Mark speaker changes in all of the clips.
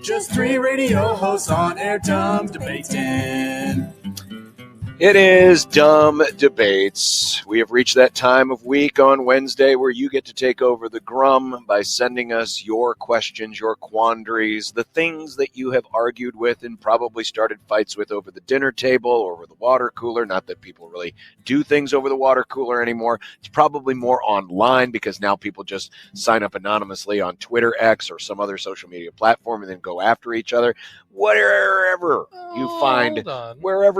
Speaker 1: Just three radio hosts on air, dumb debating.
Speaker 2: It is Dumb Debates. We have reached that time of week on Wednesday where you get to take over the grum by sending us your questions, your quandaries, the things that you have argued with and probably started fights with over the dinner table or over the water cooler. Not that people really do things over the water cooler anymore. It's probably more online because now people just sign up anonymously on Twitter, X, or some other social media platform and then go after each other. Wherever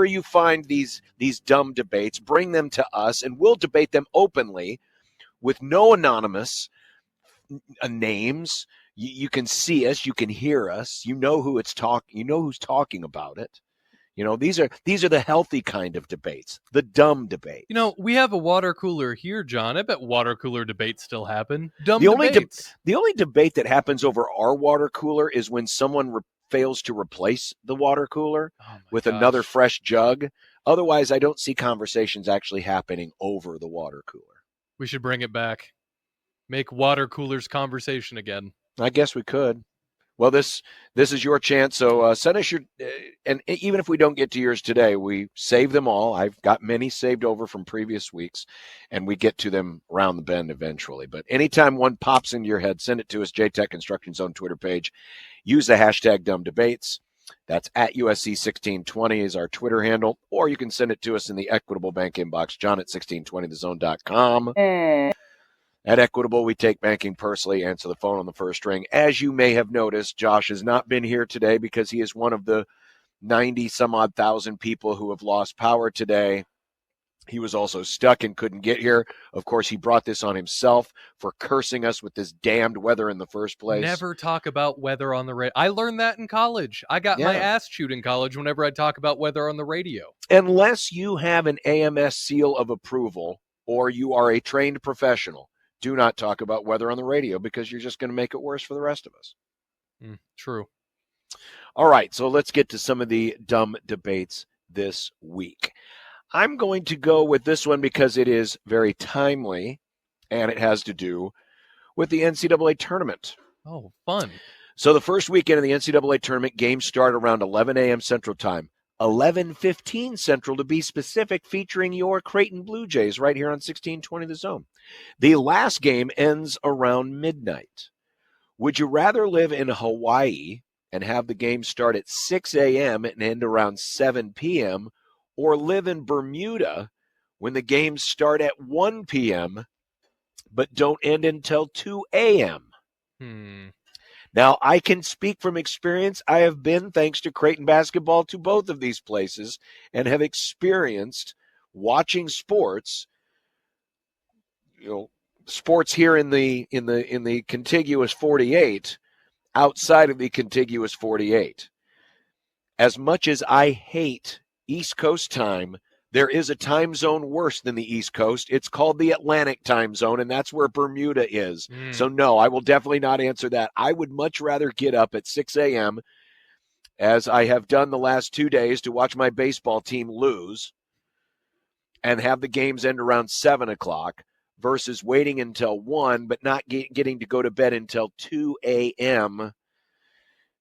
Speaker 2: you find these dumb debates, bring them to us and we'll debate them openly with no anonymous names. You can see us, you can hear us, you know who it's talking, you know who's talking about it. You know, these are the healthy kind of debates, the dumb debate.
Speaker 3: You know, we have a water cooler here, John. I bet water cooler debates still happen.
Speaker 2: The only debate that happens over our water cooler is when someone fails to replace the water cooler with another fresh jug. Otherwise, I don't see conversations actually happening over the water cooler.
Speaker 3: We should bring it back. Make water coolers conversation again.
Speaker 2: I guess we could. Well, this is your chance, so send us your and even if we don't get to yours today, we save them all. I've got many saved over from previous weeks, and we get to them around the bend eventually. But anytime one pops into your head, send it to us, JTech Construction Zone Twitter page. Use the hashtag dumbdebates. That's at USC1620 is our Twitter handle, or you can send it to us in the Equitable Bank inbox, John at 1620thezone.com. At Equitable, we take banking personally, answer the phone on the first ring. As you may have noticed, Josh has not been here today because he is one of the 90-some-odd thousand people who have lost power today. He was also stuck and couldn't get here. Of course, he brought this on himself for cursing us with this damned weather in the first place.
Speaker 3: Never talk about weather on the radio. I learned that in college. I got my ass chewed in college whenever I talk about weather on the radio.
Speaker 2: Unless you have an AMS seal of approval or you are a trained professional, do not talk about weather on the radio because you're just going to make it worse for the rest of us.
Speaker 3: True.
Speaker 2: All right, so let's get to some of the dumb debates this week. I'm going to go with this one because it is very timely, and it has to do with the NCAA tournament.
Speaker 3: Oh, fun.
Speaker 2: So the first weekend of the NCAA tournament, games start around 11 a.m. Central Time. 11:15 Central to be specific, featuring your Creighton Blue Jays right here on 1620 The Zone. The last game ends around midnight. Would you rather live in Hawaii and have the game start at 6 a.m. and end around 7 p.m., or live in Bermuda when the games start at 1 p.m. but don't end until 2 a.m.? Now, I can speak from experience. I have been, thanks to Creighton basketball, to both of these places and have experienced watching sports, sports here in the contiguous 48, outside of the contiguous 48. As much as I hate East Coast time, there is a time zone worse than the East Coast. It's called the Atlantic time zone, and that's where Bermuda is. So, no, I will definitely not answer that. I would much rather get up at 6 a.m., as I have done the last 2 days, to watch my baseball team lose and have the games end around 7 o'clock versus waiting until 1 but not getting to go to bed until 2 a.m.,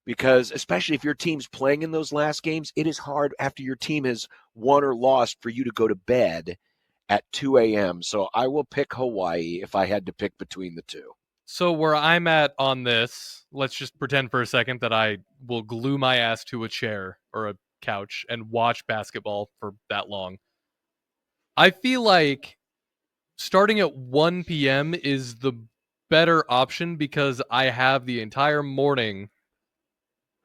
Speaker 2: because especially if your team's playing in those last games, it is hard after your team has won or lost for you to go to bed at 2 a.m. So I will pick Hawaii if I had to pick between the two.
Speaker 3: So where I'm at on this, let's just pretend for a second that I will glue my ass to a chair or a couch and watch basketball for that long. I feel like starting at 1 p.m. is the better option because I have the entire morning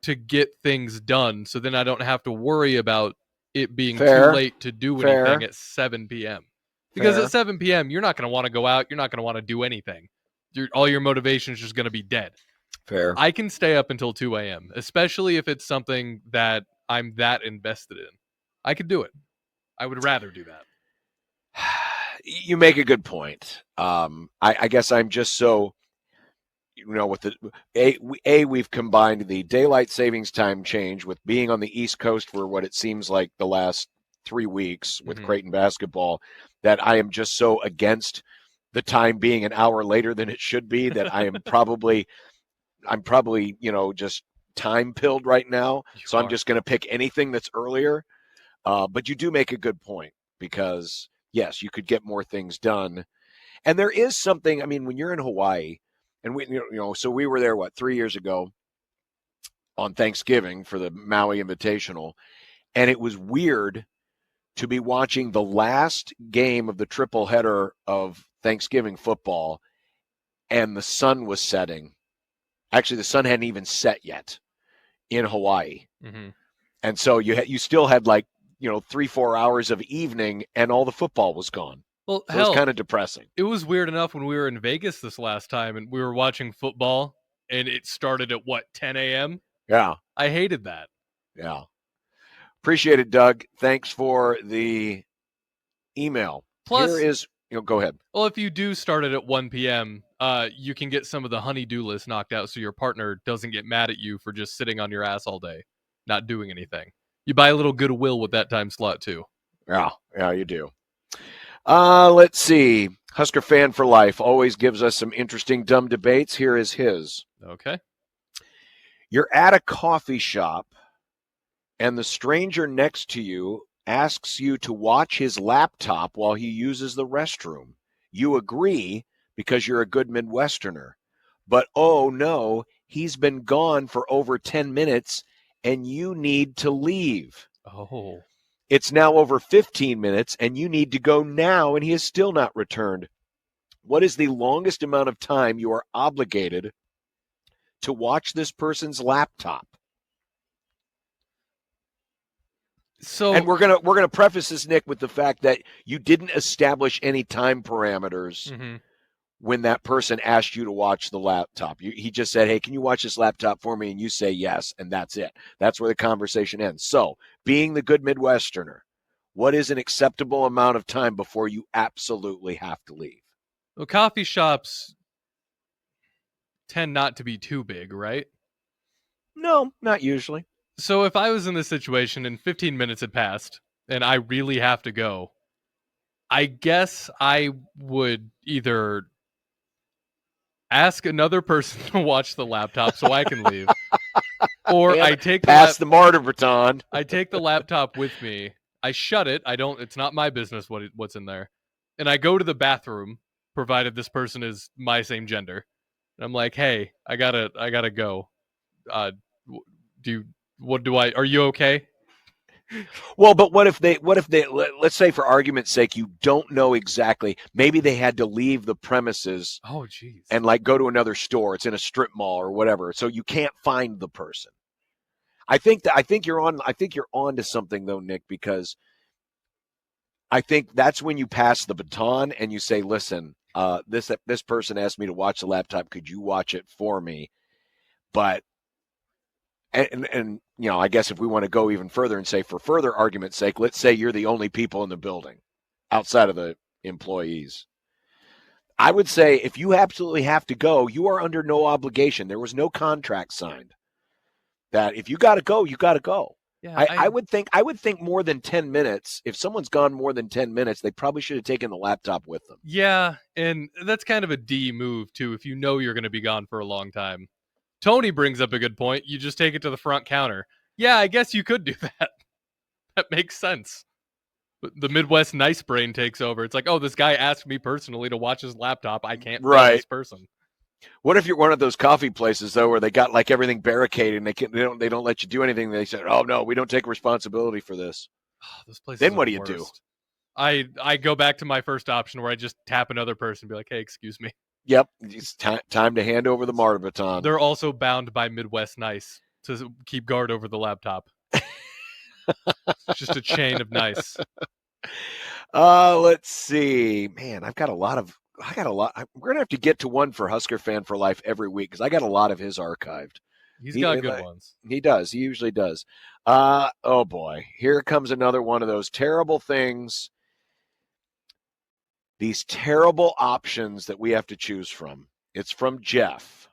Speaker 3: to get things done, so then I don't have to worry about it being too late to do anything at 7 p.m. Because at 7 p.m., you're not going to want to go out. You're not going to want to do anything. All your motivation is just going to be dead.
Speaker 2: Fair.
Speaker 3: I can stay up until 2 a.m., especially if it's something that I'm that invested in. I could do it. I would rather do that.
Speaker 2: You make a good point. I guess I'm just so... with the we've combined the daylight savings time change with being on the East Coast for what it seems like the last 3 weeks with Creighton basketball, that I am just so against the time being an hour later than it should be that I'm probably, just time-pilled right now,
Speaker 3: You
Speaker 2: so I'm
Speaker 3: are.
Speaker 2: just going to pick anything that's earlier. But you do make a good point because, yes, you could get more things done. And there is something, I mean, when you're in Hawaii, and so we were there, 3 years ago on Thanksgiving for the Maui Invitational, and it was weird to be watching the last game of the triple header of Thanksgiving football, and the sun was setting. Actually, the sun hadn't even set yet in Hawaii.
Speaker 3: Mm-hmm.
Speaker 2: And so you still had 3-4 hours of evening, and all the football was gone.
Speaker 3: Well,
Speaker 2: So it was kind of depressing.
Speaker 3: It was weird enough when we were in Vegas this last time and we were watching football and it started at 10 a.m.?
Speaker 2: Yeah.
Speaker 3: I hated that.
Speaker 2: Yeah. Appreciate it, Doug. Thanks for the email.
Speaker 3: Plus,
Speaker 2: here is, go ahead.
Speaker 3: Well, if you do start it at 1 p.m., you can get some of the honey-do list knocked out so your partner doesn't get mad at you for just sitting on your ass all day, not doing anything. You buy a little goodwill with that time slot, too.
Speaker 2: Yeah, you do. Let's see. Husker Fan for Life always gives us some interesting dumb debates. Here is his.
Speaker 3: Okay.
Speaker 2: You're at a coffee shop, and the stranger next to you asks you to watch his laptop while he uses the restroom. You agree because you're a good Midwesterner. But, oh, no, he's been gone for over 10 minutes, and you need to leave.
Speaker 3: Oh.
Speaker 2: It's now over 15 minutes, and you need to go now, and he has still not returned. What is the longest amount of time you are obligated to watch this person's laptop? And we're gonna preface this, Nick, with the fact that you didn't establish any time parameters when that person asked you to watch the laptop. He just said, "Hey, can you watch this laptop for me?" And you say yes, and that's it. That's where the conversation ends. So, being the good Midwesterner, what is an acceptable amount of time before you absolutely have to leave?
Speaker 3: Well, coffee shops tend not to be too big, right?
Speaker 2: No, not usually.
Speaker 3: So if I was in this situation and 15 minutes had passed and I really have to go, I guess I would either ask another person to watch the laptop so I can leave, or I take
Speaker 2: the martyr baton.
Speaker 3: I take the laptop with me. I shut it. It's not my business what's in there. And I go to the bathroom, provided this person is my same gender. And I'm like, "Hey, I gotta go. Are you okay?"
Speaker 2: Well, but what if they, let's say for argument's sake, you don't know exactly, maybe they had to leave the premises.
Speaker 3: Oh, geez.
Speaker 2: And go to another store. It's in a strip mall or whatever. So you can't find the person. I think you're on to something though, Nick, because I think that's when you pass the baton and you say, listen, this person asked me to watch the laptop. Could you watch it for me? But, and I guess if we want to go even further and say, for further argument's sake, let's say you're the only people in the building outside of the employees. I would say if you absolutely have to go, you are under no obligation. There was no contract signed that if you got to go, you got to go. Yeah, I would think more than 10 minutes. If someone's gone more than 10 minutes, they probably should have taken the laptop with them.
Speaker 3: Yeah, and that's kind of a D move, too, if you know you're going to be gone for a long time. Tony brings up a good point. You just take it to the front counter. Yeah, I guess you could do that. That makes sense. But the Midwest nice brain takes over. It's like, oh, this guy asked me personally to watch his laptop. I can't find this person.
Speaker 2: What if you're one of those coffee places though, where they got everything barricaded and they don't let you do anything? They said, "Oh no, we don't take responsibility for this."
Speaker 3: Those places.
Speaker 2: Then what do you do?
Speaker 3: I go back to my first option where I just tap another person and be like, "Hey, excuse me."
Speaker 2: Yep, it's time to hand over the martyr baton.
Speaker 3: They're also bound by Midwest nice to keep guard over the laptop. It's just a chain of nice.
Speaker 2: Let's see, man. I got a lot. We're gonna have to get to one for Husker Fan for Life every week because I got a lot of his archived.
Speaker 3: He's got good ones.
Speaker 2: He does. He usually does. Oh boy, here comes another one of those terrible things. These terrible options that we have to choose from. It's from Jeff.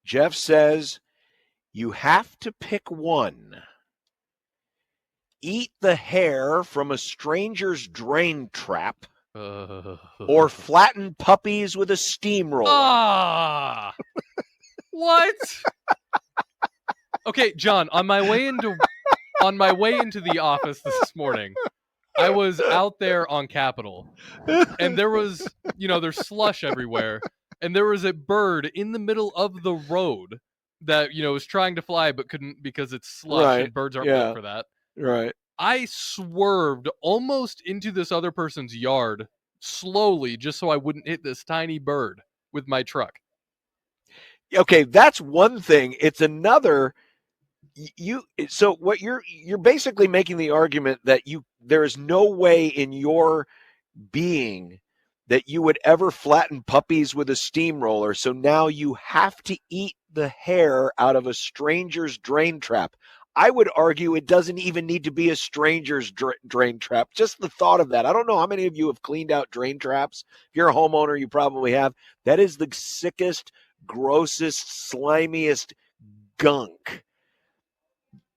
Speaker 2: Jeff says, you have to pick one. Eat the hair from a stranger's drain trap or flatten puppies with a steamroller.
Speaker 3: What? Okay, John, on my way into the office this morning, I was out there on Capitol, and there was, there's slush everywhere, and there was a bird in the middle of the road that, was trying to fly but couldn't because it's slush
Speaker 2: Right.
Speaker 3: and birds aren't
Speaker 2: Yeah.
Speaker 3: built for that.
Speaker 2: Right.
Speaker 3: I swerved almost into this other person's yard slowly just so I wouldn't hit this tiny bird with my truck.
Speaker 2: Okay, that's one thing. It's another. So what you're basically making the argument that there is no way in your being that you would ever flatten puppies with a steamroller. So now you have to eat the hair out of a stranger's drain trap. I would argue it doesn't even need to be a stranger's drain trap. Just the thought of that. I don't know how many of you have cleaned out drain traps. If you're a homeowner, you probably have. That is the sickest, grossest, slimiest gunk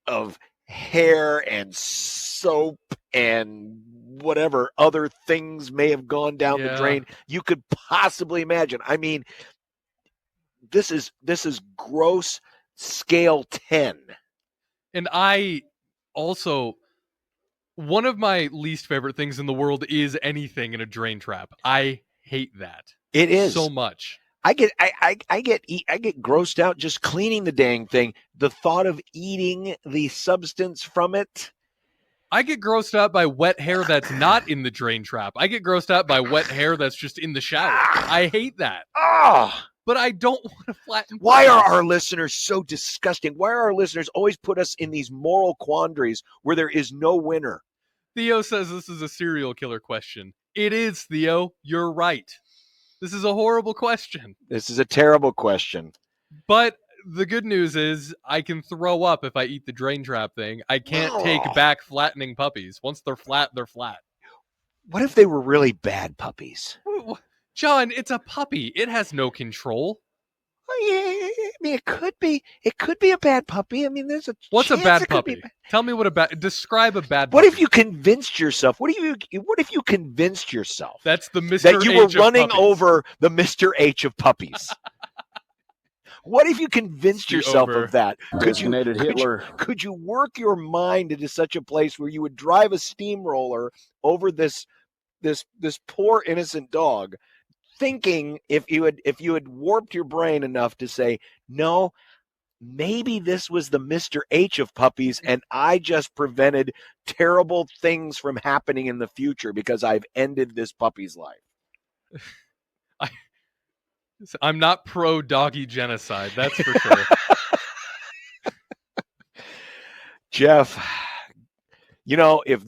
Speaker 2: of hair and soap and whatever other things may have gone down the drain you could possibly imagine. I mean, this is gross scale 10.
Speaker 3: And I also, one of my least favorite things in the world is anything in a drain trap. I hate that.
Speaker 2: It is
Speaker 3: so much.
Speaker 2: I get grossed out just cleaning the dang thing. The thought of eating the substance from it.
Speaker 3: I get grossed out by wet hair that's not in the drain trap. I get grossed out by wet hair that's just in the shower. I hate that. But I don't want to flatten.
Speaker 2: Why are our listeners so disgusting? Why are our listeners always put us in these moral quandaries where there is no winner?
Speaker 3: Theo says this is a serial killer question. It is, Theo. You're right. This is a horrible question.
Speaker 2: This is a terrible question.
Speaker 3: But the good news is I can throw up if I eat the drain trap thing. I can't take back flattening puppies. Once they're flat, they're flat.
Speaker 2: What if they were really bad puppies?
Speaker 3: John, it's a puppy. It has no control.
Speaker 2: I mean, it could be. It could be a bad puppy. I mean, there's a.
Speaker 3: What's a bad puppy? Tell me describe a bad puppy.
Speaker 2: What if you convinced yourself? What if you convinced yourself?
Speaker 3: That's the Mr.
Speaker 2: That you were
Speaker 3: H
Speaker 2: running
Speaker 3: of puppies.
Speaker 2: over the Mr. H of puppies. What if you convinced yourself of that? Could you work your mind into such a place where you would drive a steamroller over this poor innocent dog, thinking if you had warped your brain enough to say, no, maybe this was the Mr. H of puppies and I just prevented terrible things from happening in the future because I've ended this puppy's life.
Speaker 3: I'm not pro doggy genocide, that's for sure.
Speaker 2: Jeff, if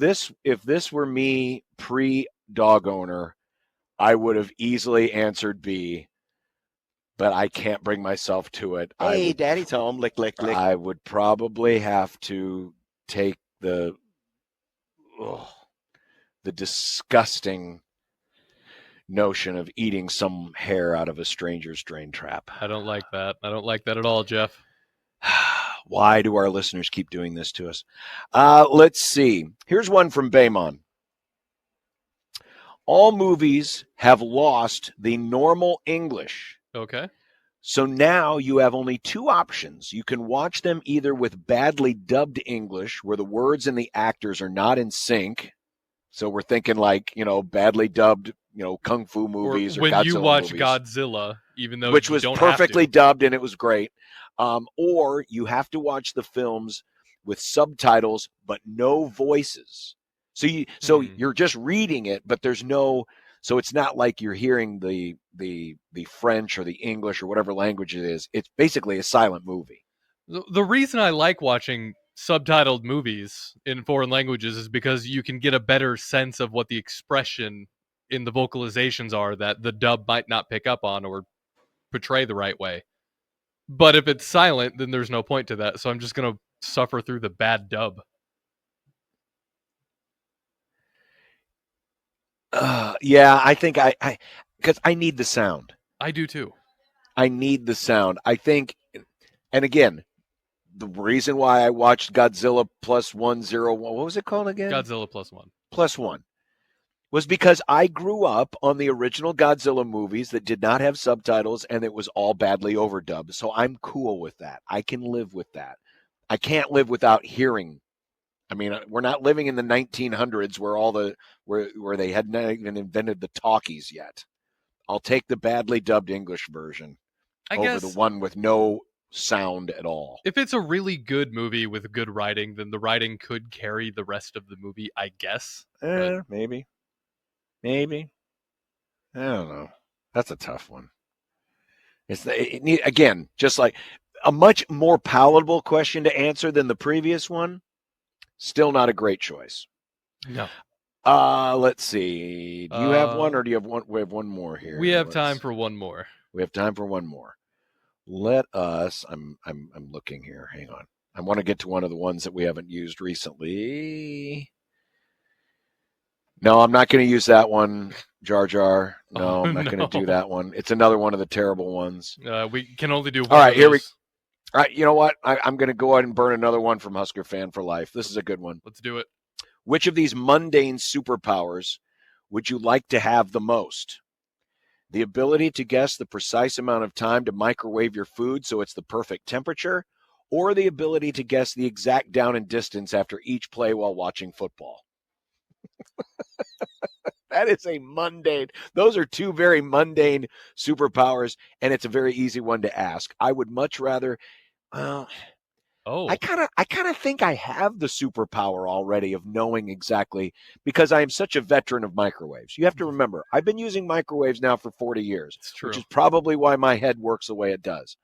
Speaker 2: this were me pre-dog owner, I would have easily answered B, but I can't bring myself to it.
Speaker 1: Hey, Daddy's home. Lick, lick, lick.
Speaker 2: I would probably have to take the disgusting notion of eating some hair out of a stranger's drain trap.
Speaker 3: I don't like that. I don't like that at all, Jeff.
Speaker 2: Why do our listeners keep doing this to us? Let's see. Here's one from Baymon. All movies have lost the normal English.
Speaker 3: Okay.
Speaker 2: So now you have only two options. You can watch them either with badly dubbed English, where the words and the actors are not in sync. So we're thinking like, badly dubbed, kung fu movies or
Speaker 3: when
Speaker 2: Godzilla
Speaker 3: you watch
Speaker 2: movies,
Speaker 3: Godzilla, even though
Speaker 2: which
Speaker 3: you
Speaker 2: was
Speaker 3: don't
Speaker 2: perfectly
Speaker 3: have to.
Speaker 2: dubbed and it was great. Or you have to watch the films with subtitles but no voices. So you're just reading it, but there's no. So it's not like you're hearing the French or the English or whatever language it is. It's basically a silent movie.
Speaker 3: The reason I like watching subtitled movies in foreign languages is because you can get a better sense of what the expression in the vocalizations are that the dub might not pick up on or portray the right way. But if it's silent, then there's no point to that. So I'm just going to suffer through the bad dub.
Speaker 2: Yeah, I think because I need the sound.
Speaker 3: I do too.
Speaker 2: I need the sound. I think, and again, the reason why I watched Godzilla +101, what was it called again?
Speaker 3: Godzilla +1.
Speaker 2: +1 was because I grew up on the original Godzilla movies that did not have subtitles and it was all badly overdubbed. So I'm cool with that. I can live with that. I can't live without hearing. I mean, we're not living in the 1900s where they hadn't even invented the talkies yet. I'll take the badly dubbed English version
Speaker 3: I
Speaker 2: over the
Speaker 3: guess
Speaker 2: one with no sound at all.
Speaker 3: if it's a really good movie with good writing, then the writing could carry the rest of the movie, I guess. But
Speaker 2: Maybe. I don't know. That's a tough one. Again, just like a much more palatable question to answer than the previous one. Still not a great choice.
Speaker 3: no.
Speaker 2: Let's see. Do you have one, or do you have one? We have one more here.
Speaker 3: We have time for one more.
Speaker 2: We have time for one more. Let us. I'm looking here. Hang on. I want to get to one of the ones that we haven't used recently. No, I'm not going to use that one, Jar Jar. No, I'm not going to do that one. It's another one of the terrible ones.
Speaker 3: We can only do one.
Speaker 2: All right, here we. All right, you know what? I'm going to go ahead and burn another one from Husker Fan for Life. This is a good one.
Speaker 3: Let's do it.
Speaker 2: Which of these mundane superpowers would you like to have the most? The ability to guess the precise amount of time to microwave your food so it's the perfect temperature, or the ability to guess the exact down and distance after each play while watching football? That is a mundane. Those are two very mundane superpowers, and it's a very easy one to ask. I would much rather. I kind of think I have the superpower already of knowing exactly, because I am such a veteran of microwaves. You have to remember, I've been using microwaves now for 40 years, which is probably why my head works the way it does.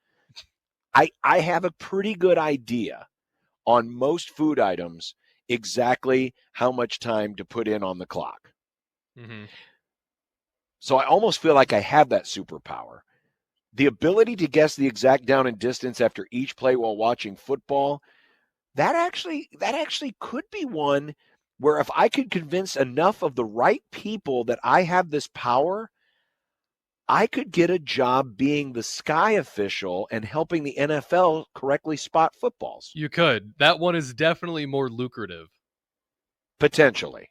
Speaker 2: I have a pretty good idea on most food items exactly how much time to put in on the clock.
Speaker 3: Mm-hmm.
Speaker 2: So I almost feel like I have that superpower. The ability to guess the exact down and distance after each play while watching football, that actually could be one where if I could convince enough of the right people that I have this power, I could get a job being the sky official and helping the NFL correctly spot footballs.
Speaker 3: You could. That one is definitely more lucrative.
Speaker 2: Potentially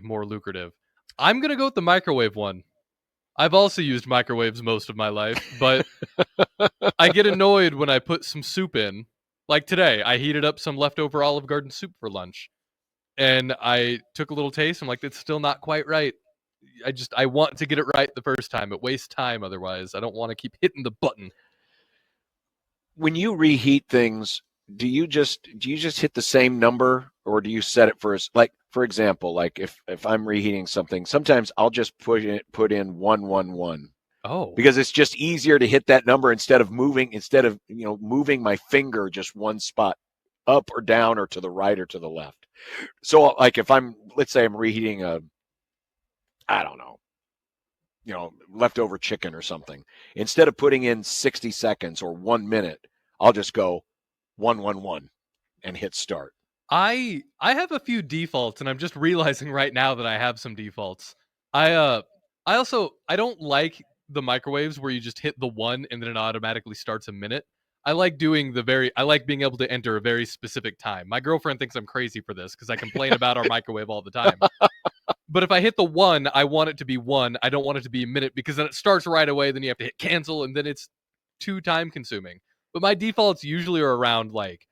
Speaker 3: more lucrative. I'm going to go with the microwave one. I've also used microwaves most of my life, but I get annoyed when I put some soup in. Like today, I heated up some leftover Olive Garden soup for lunch, and I took a little taste. I'm like, it's still not quite right. I want to get it right the first time. It wastes time otherwise. I don't want to keep hitting the button.
Speaker 2: When you reheat things, do you just hit the same number, or do you set it for, like, for example, like if I'm reheating something, sometimes I'll just put in 111.
Speaker 3: Oh,
Speaker 2: because it's just easier to hit that number instead of moving my finger just one spot up or down or to the right or to the left. So like if let's say I'm reheating leftover chicken or something, instead of putting in 60 seconds or 1 minute, I'll just go 111 and hit start.
Speaker 3: I have a few defaults, and I'm just realizing right now that I have some defaults. I don't like the microwaves where you just hit the 1 and then it automatically starts a minute. I like being able to enter a very specific time. My girlfriend thinks I'm crazy for this because I complain about our microwave all the time. But if I hit the 1, I want it to be 1. I don't want it to be a minute, because then it starts right away. Then you have to hit cancel, and then it's too time consuming. But my defaults usually are around like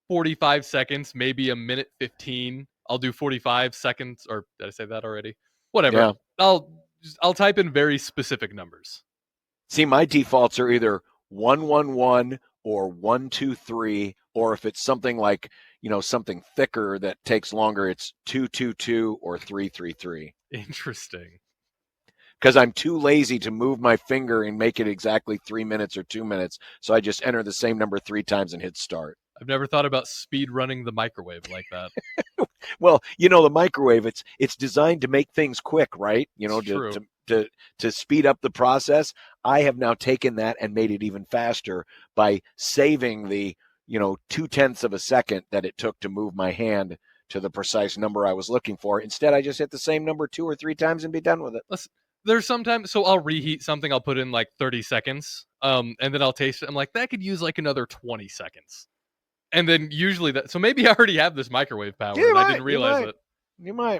Speaker 3: 45 seconds, maybe a minute 15. I'll do 45 seconds, or did I say that already? Whatever. Yeah. I'll type in very specific numbers.
Speaker 2: See, my defaults are either 111 or 123, or if it's something like, something thicker that takes longer, it's 222 or 333.
Speaker 3: Interesting.
Speaker 2: Because I'm too lazy to move my finger and make it exactly 3 minutes or 2 minutes, so I just enter the same number 3 times and hit start.
Speaker 3: I've never thought about speed running the microwave like that.
Speaker 2: Well, the microwave, it's designed to make things quick, right? To speed up the process. I have now taken that and made it even faster by saving the 0.2 of a second that it took to move my hand to the precise number I was looking for. Instead, I just hit the same number 2 or 3 times and be done with it.
Speaker 3: There's sometimes, so I'll reheat something, I'll put in like 30 seconds, and then I'll taste it. I'm like, that could use like another 20 seconds. And then usually so maybe I already have this microwave power and I didn't realize it.
Speaker 2: You might.